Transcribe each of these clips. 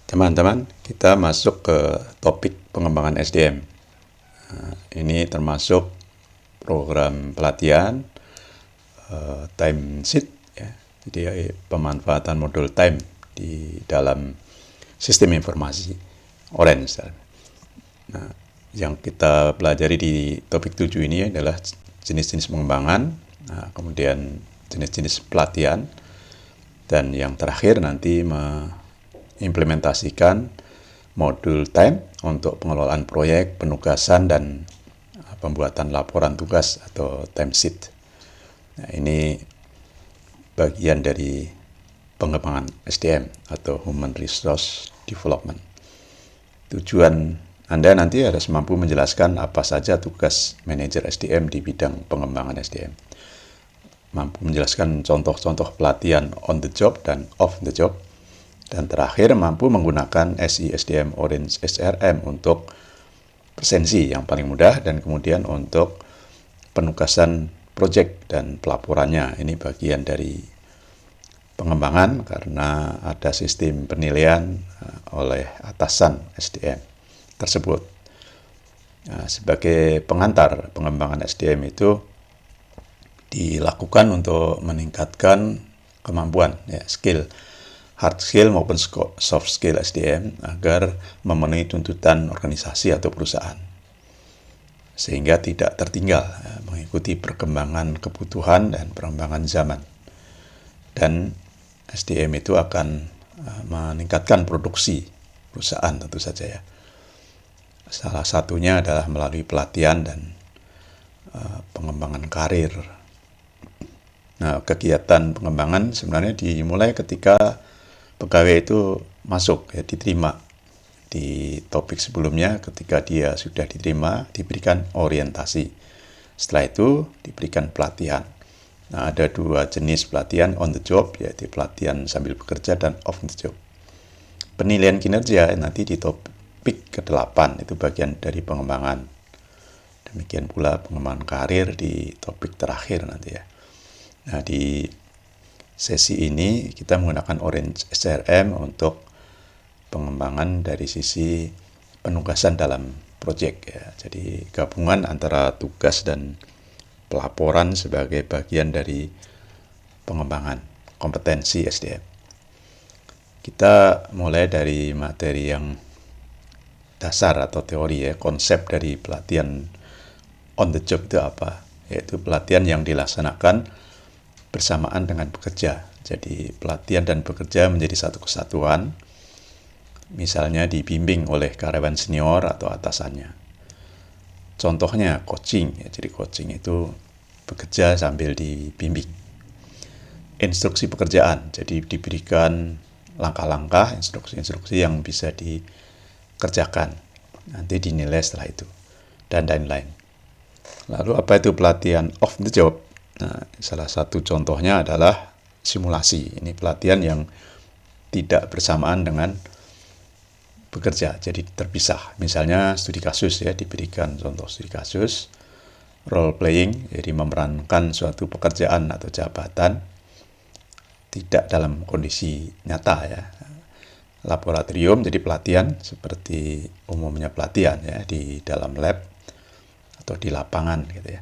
Teman-teman, kita masuk ke topik pengembangan SDM. Ini termasuk program pelatihan time sheet, ya. Jadi pemanfaatan modul time di dalam sistem informasi Orange. Nah, yang kita pelajari di topik 7 ini adalah jenis-jenis pengembangan, kemudian jenis-jenis pelatihan, dan yang terakhir nanti implementasikan modul time untuk pengelolaan proyek, penugasan, dan pembuatan laporan tugas atau time sheet. Nah, ini bagian dari pengembangan SDM atau Human Resource Development. Tujuan Anda nanti harus mampu menjelaskan apa saja tugas manajer SDM di bidang pengembangan SDM. Mampu menjelaskan contoh-contoh pelatihan on the job dan off the job. Dan terakhir, mampu menggunakan SI SDM Orange SRM untuk presensi yang paling mudah, dan kemudian untuk penugasan proyek dan pelaporannya. Ini bagian dari pengembangan karena ada sistem penilaian oleh atasan SDM tersebut. Nah, sebagai pengantar pengembangan SDM itu dilakukan untuk meningkatkan kemampuan, skill, hard skill maupun soft skill SDM agar memenuhi tuntutan organisasi atau perusahaan, sehingga tidak tertinggal mengikuti perkembangan kebutuhan dan perkembangan zaman. Dan SDM itu akan meningkatkan produksi perusahaan tentu saja, ya. Salah satunya adalah melalui pelatihan dan pengembangan karir. Nah, kegiatan pengembangan sebenarnya dimulai ketika pegawai itu masuk, diterima. Di topik sebelumnya, ketika dia sudah diterima, diberikan orientasi. Setelah itu diberikan pelatihan. Nah, ada dua jenis pelatihan on the job, yaitu pelatihan sambil bekerja dan off the job. Penilaian kinerja nanti di topik ke-8, itu bagian dari pengembangan. Demikian pula pengembangan karir di topik terakhir nanti, ya. Nah, di sesi ini kita menggunakan Orange SRM untuk pengembangan dari sisi penugasan dalam proyek, ya. Jadi gabungan antara tugas dan pelaporan sebagai bagian dari pengembangan kompetensi SDM. Kita mulai dari materi yang dasar atau teori, ya. Konsep dari pelatihan on the job itu apa? Yaitu pelatihan yang dilaksanakan bersamaan dengan bekerja. Jadi pelatihan dan bekerja menjadi satu kesatuan. Misalnya dibimbing oleh karyawan senior atau atasannya. Contohnya coaching, ya. Jadi coaching itu bekerja sambil dibimbing. Instruksi pekerjaan, jadi diberikan langkah-langkah, instruksi-instruksi yang bisa dikerjakan. Nanti dinilai setelah itu, dan lain-lain. Lalu apa itu pelatihan off the job? Nah, salah satu contohnya adalah simulasi. Ini pelatihan yang tidak bersamaan dengan bekerja, jadi terpisah. Misalnya studi kasus, ya, diberikan contoh studi kasus. Role playing, jadi memerankan suatu pekerjaan atau jabatan tidak dalam kondisi nyata, ya. Laboratorium, jadi pelatihan seperti umumnya pelatihan, ya, di dalam lab atau di lapangan, gitu, ya.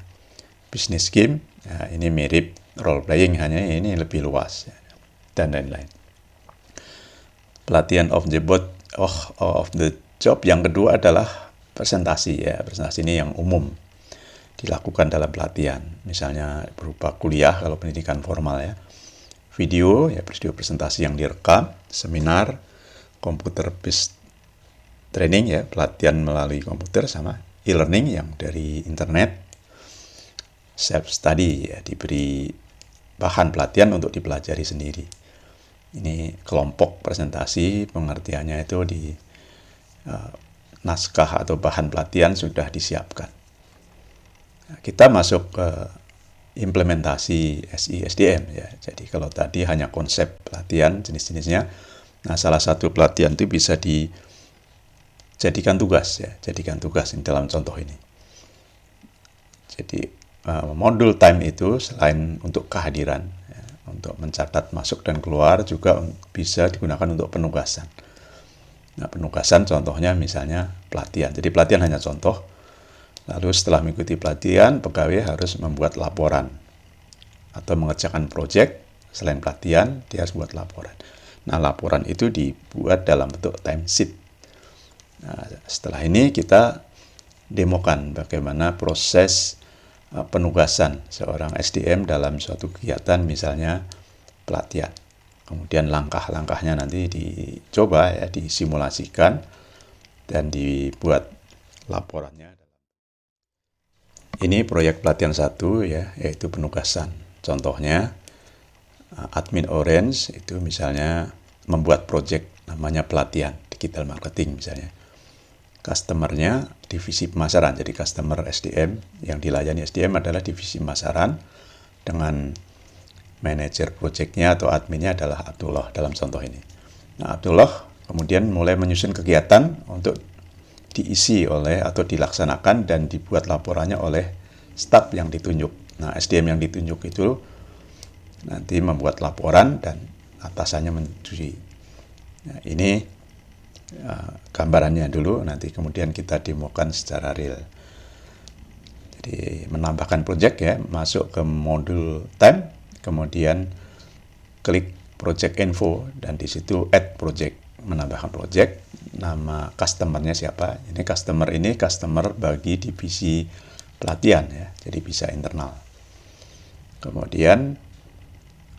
Business game, ya, ini mirip role playing, hanya ini lebih luas, ya, dan lain-lain. Pelatihan of the job yang kedua adalah presentasi, ya. Presentasi ini yang umum dilakukan dalam pelatihan, misalnya berupa kuliah kalau pendidikan formal, ya. Video, ya, video presentasi yang direkam, seminar, computer based training, ya, pelatihan melalui komputer, sama e-learning yang dari internet. Self study, ya, diberi bahan pelatihan untuk dipelajari sendiri. Ini kelompok presentasi, pengertiannya itu di naskah atau bahan pelatihan sudah disiapkan. Nah, kita masuk ke implementasi SI SDM, ya. Jadi kalau tadi hanya konsep pelatihan jenis-jenisnya, nah salah satu pelatihan itu bisa dijadikan tugas, ya. Jadikan tugas dalam contoh ini. Jadi modul time itu selain untuk kehadiran, untuk mencatat masuk dan keluar, juga bisa digunakan untuk penugasan. Nah, penugasan contohnya misalnya pelatihan. Jadi pelatihan hanya contoh. Lalu setelah mengikuti pelatihan, pegawai harus membuat laporan atau mengerjakan proyek. Selain pelatihan, dia harus buat laporan. Nah, laporan itu dibuat dalam bentuk timesheet. Nah, setelah ini kita demokan bagaimana proses penugasan seorang SDM dalam suatu kegiatan, misalnya pelatihan. Kemudian langkah-langkahnya nanti dicoba ya, disimulasikan dan dibuat laporannya. Ini proyek pelatihan 1 ya, yaitu penugasan. Contohnya admin Orange itu misalnya membuat proyek namanya pelatihan digital marketing misalnya. Customernya divisi pemasaran, jadi customer SDM yang dilayani SDM adalah divisi pemasaran dengan manajer proyeknya atau adminnya adalah Abdullah dalam contoh ini. Nah, Abdullah kemudian mulai menyusun kegiatan untuk diisi oleh atau dilaksanakan dan dibuat laporannya oleh staf yang ditunjuk. Nah, SDM yang ditunjuk itu nanti membuat laporan dan atasannya menyetujui. Nah, ini gambarannya dulu, nanti kemudian kita demokan secara real. Jadi menambahkan project ya, masuk ke modul time, kemudian klik project info dan di situ add project, menambahkan project, nama customernya siapa. Ini customer bagi divisi pelatihan ya, jadi bisa internal. Kemudian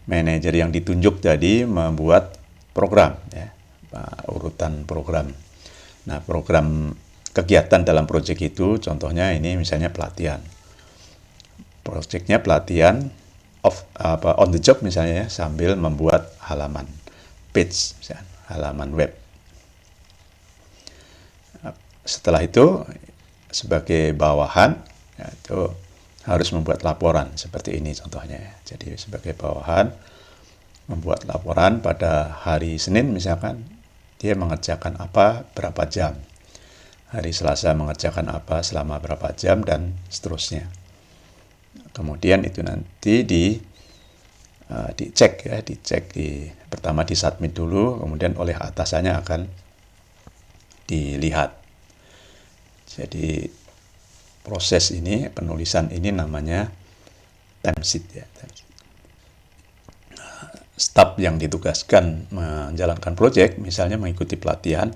manajer yang ditunjuk tadi membuat program ya, urutan program. Nah, program kegiatan dalam proyek itu contohnya ini misalnya pelatihan. Proyeknya pelatihan on the job misalnya ya, sambil membuat halaman page, misalnya, halaman web. Setelah itu sebagai bawahan ya, itu harus membuat laporan seperti ini contohnya ya. Jadi sebagai bawahan membuat laporan pada hari Senin misalkan dia mengerjakan apa berapa jam. Hari Selasa mengerjakan apa selama berapa jam dan seterusnya. Kemudian itu nanti dicek ya, pertama disubmit dulu, kemudian oleh atasannya akan dilihat. Jadi proses ini, penulisan ini namanya timesheet ya. Staf yang ditugaskan menjalankan proyek, misalnya mengikuti pelatihan,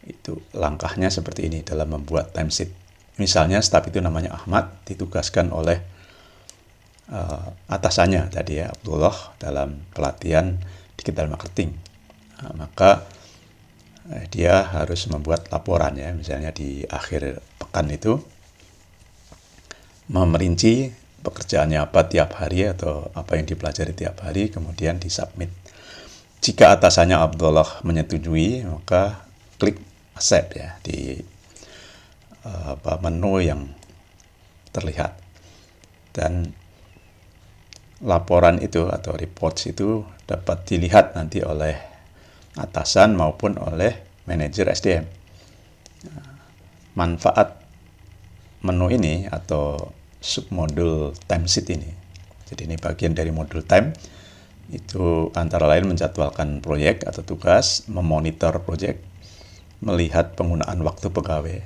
itu langkahnya seperti ini dalam membuat timesheet. Misalnya staf itu namanya Ahmad, ditugaskan oleh atasannya tadi ya, Abdullah, dalam pelatihan digital marketing. Nah, maka dia harus membuat laporan ya, misalnya di akhir pekan itu memerinci pekerjaannya apa tiap hari atau apa yang dipelajari tiap hari, kemudian disubmit. Jika atasannya Abdullah menyetujui, maka klik accept ya di menu yang terlihat. Dan laporan itu atau reports itu dapat dilihat nanti oleh atasan maupun oleh manajer SDM. Manfaat menu ini atau submodul timesheet ini. Jadi ini bagian dari modul time. Itu antara lain menjadwalkan proyek atau tugas, memonitor proyek, melihat penggunaan waktu pegawai.